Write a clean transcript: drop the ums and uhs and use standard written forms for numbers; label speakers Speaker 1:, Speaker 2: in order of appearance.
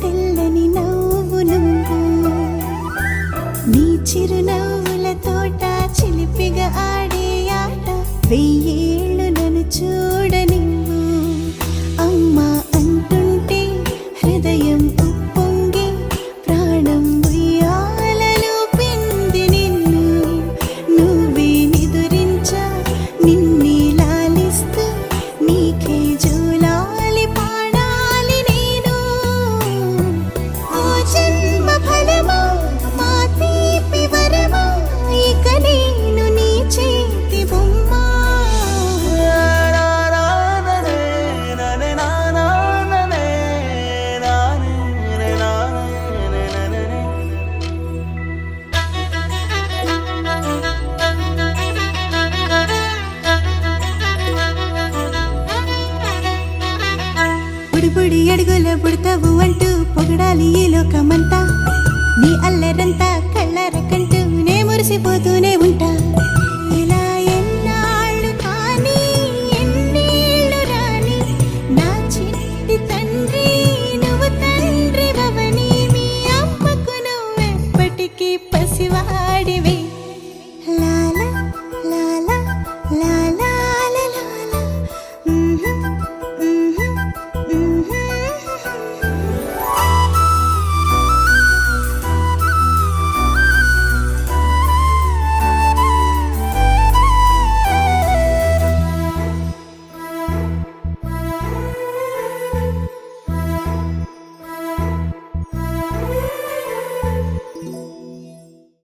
Speaker 1: తెల్లని నవ్వు నువ్వు నీ చిరునవ్వుల తోట చిలిపిగా ఆడే ఆట వెయ్యేళ్ళు నన్ను చూడనివ్వు అమ్మా అంటుంటే హృదయం ఉప్పొంగి ప్రాణం ఉయ్యాలలో పిండి నిన్ను నువ్వే నిదురించా నిన్నే లాలిస్తూ నీకే జోలాలి పాడాలి నేను ఓ జన్మ ఫలమా మా తీపి వరమా ఇక నేను నీ చేతి బొమ్మ బుడిబుడి అడుగుల పుడతావు అంటూ పొగడాలి ఈ లోకమంతా నీ అల్లరంతా కళ్ళారకంటూ నే మురిసిపోతూనే